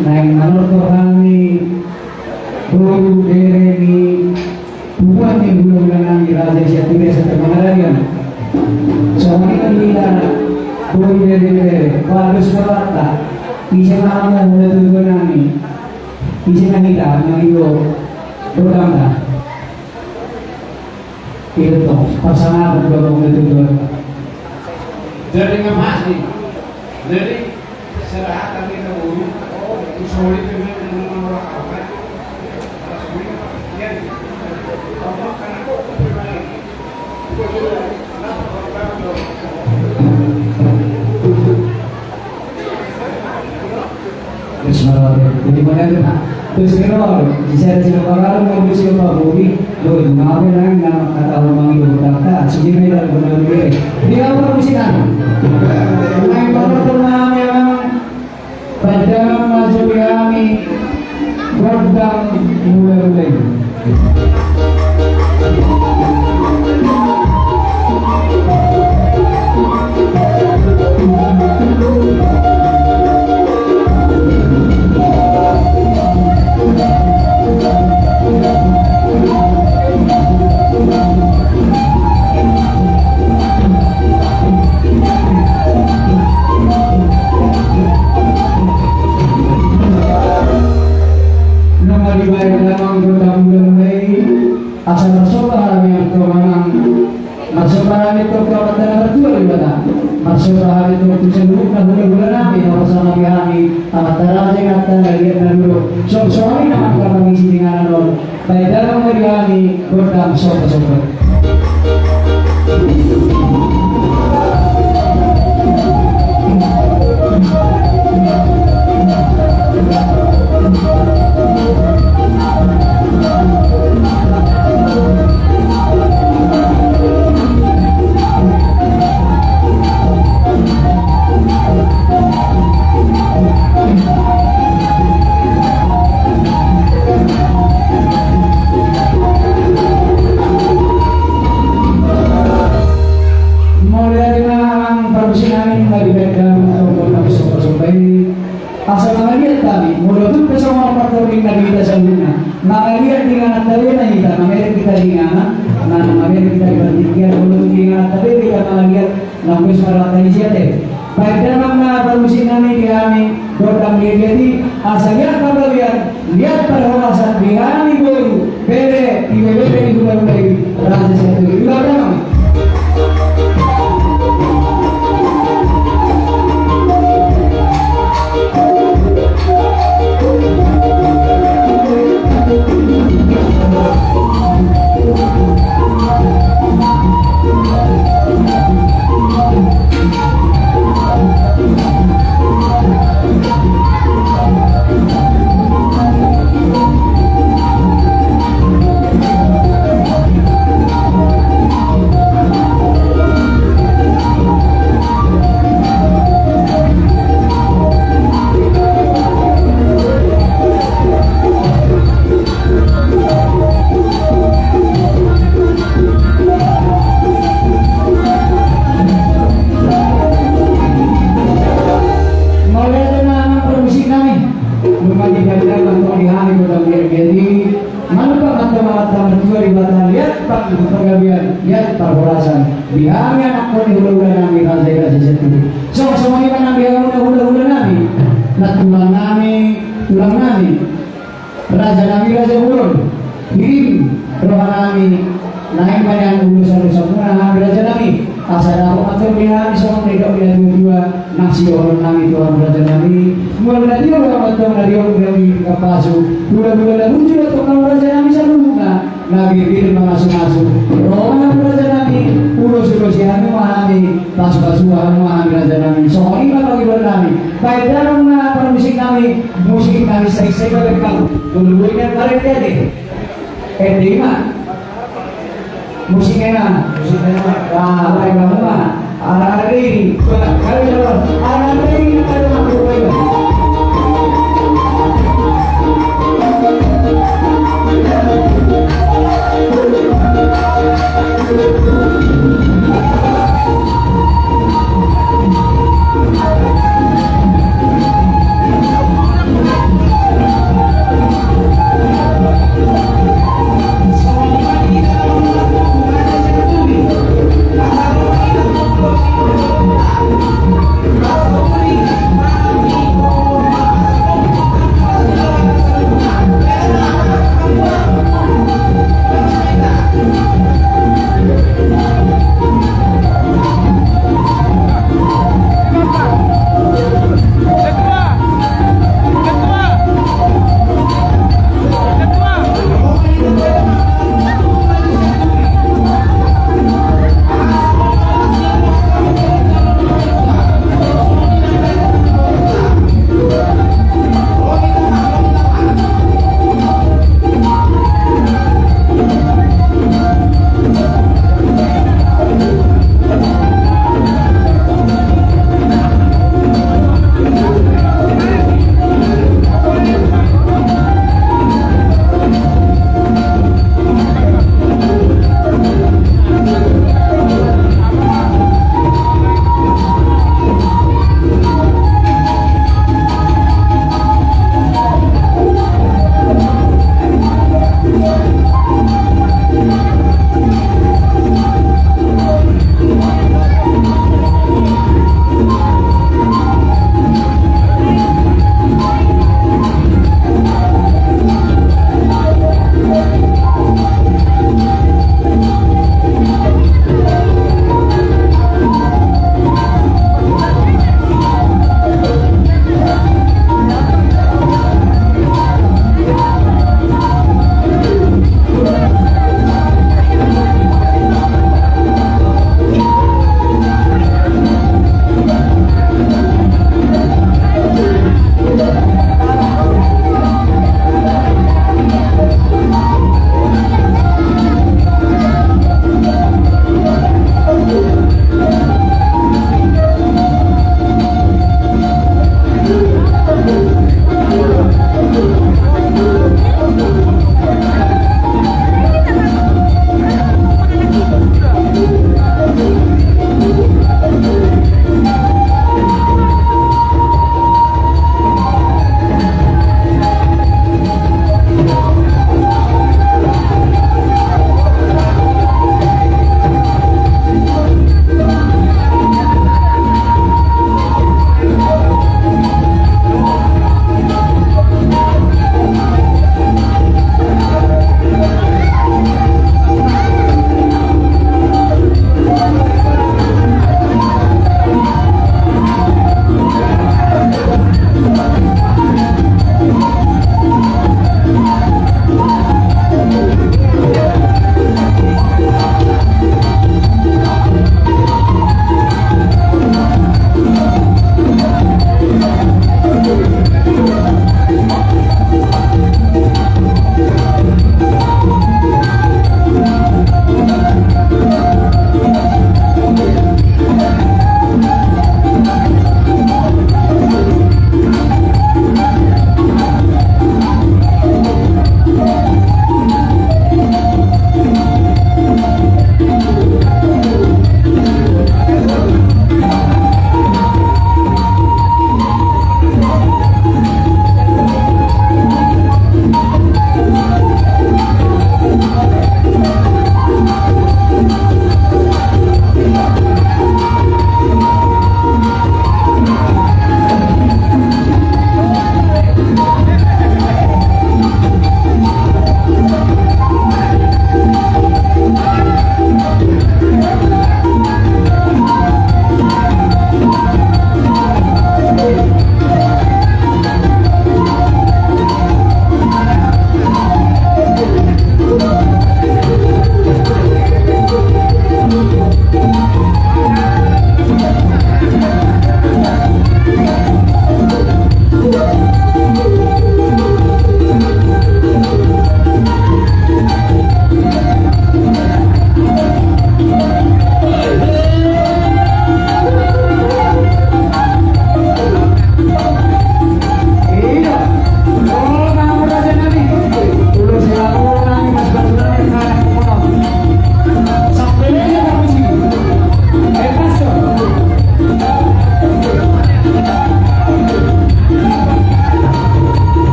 naik manor kami guru dereni bukan yang belum menangi raja siapa satu manarian soalnya kita guru dereni harus berkata bisa nama mulai tujuan kami bisa kita mengiyo berkata itu pasangan berdua mulai tujuan dari ngamasi dari serahat kami dahulu itu sulit dengan orang awal sulit ya Allah karena Bismillahirrahmanirrahim. Jadi mana tu nak? Terus kalau jika orang mau bisa berbudi, loh ngapain orang nak kata orang itu kata, sini mereka benar benar. Dia apa musikan? Main bola ternama yang pada masuk kami berdang mulai. Asal masuk yang kemanang masuk itu kekuatan berdua di mana masuk itu seluruh bulan nabi bersama kami amat terasa kata lagi dulu soalnya nama kami sini dengan baik dalam kami berdam sobat-sobat asal nangalian kami, mulut itu bersama pertolongan Nabi kita sebelumnya. Nangalian dengan tadi na kita, nangalian kita dengan, nangalian kita bertiga, mulut dengan tadi kita nangalian, nangis para tadi siapa? Baik dalam permusim kami kami berdam jadi asalnya kalian lihat perhorasan di kami baru bere itu baru dari rasa satu juga dalam. lihat perhorasan biar anak ko ni hulugan namin raja sendiri. So semuanya kan nabi yang hulugan namin natulang namin raja hulun kirim roh namin naik banyak urusan muna raja namin asal aku atur dia semua mereka punya dua nasi orang namin Tuhan raja namin mulai dia orang betul dari orang nabi kapasu dua muncul tukang raja namin sebelumnya nabi kirim masuk orang raja nabi urus yang memahami pas-pasuhan memahami raja nabi soalnya bagi nabi baik dalam musik kami saya berkau dulu ini kalian jadi di mana musiknya baik kamu mah hari ini ada mampu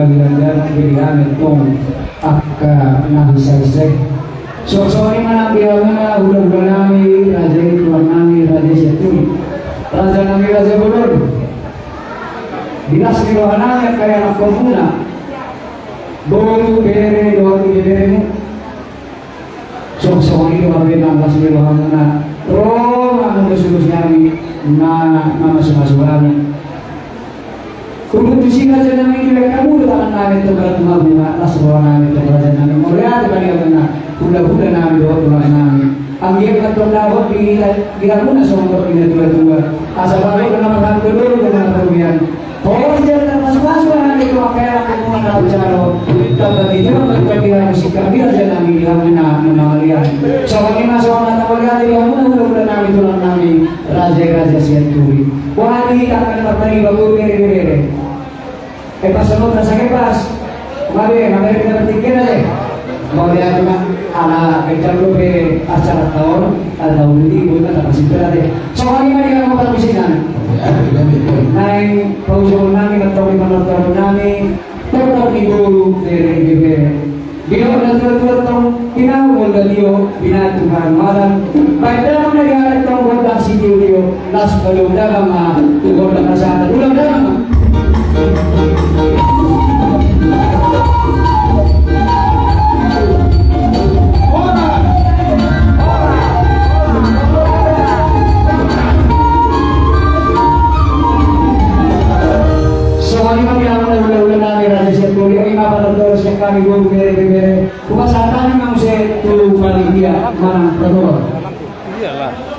bilang pilihan itong akka nahisay-say. So ini mana bilang na udah nami raja tuan nami raja setui raja nami raja bodor bilas kilohananya kayak anak komuna doru bere doru bere so ini dua belas 16 kilohananya roh ang sulus nami na masuk-masukan Kung tusin ka dyan namin yung kamulo ka namin ito para tumabunga, nasa bawang namin ito para dyan namin. Muriate pa niya na hula-hula namin doon, tulad namin. Ang iyong katulawag, ginag mo na sa mga pinatulad-tulad. Asa pa rin na magkakululo ka na natuloyan. Oo, dyan na masuk-masuk na namin ito, kaya ako mga kautsaro. Tapos dito, magpapira musika, bila dyan namin ilang na namalian. So, kung nasa mga namalian, ilang mo na hula-hula namin tulad namin, raja-raja siya turi. Wah, ini tak akan bertani bagus bere-bere. Pasunod na sa kipas. Mari kita bertikin aja. Mau lihat cuma ala kecalu bere acara tahun ada undi bukan apa sih berarti. Soalnya mari kita mau permisinan. Naik paujuan nami atau di mana nami tetap ibu bere-bere. Bila ada tuan-tuan pinawal dalio binatukan malam. Baiklah negara tong bodak sidio las belum dalam tugon dan kasana ulang dalam. Kami guru bere-bere, bukan satanya yang saya tulu kali dia, mana terus. Iyalah.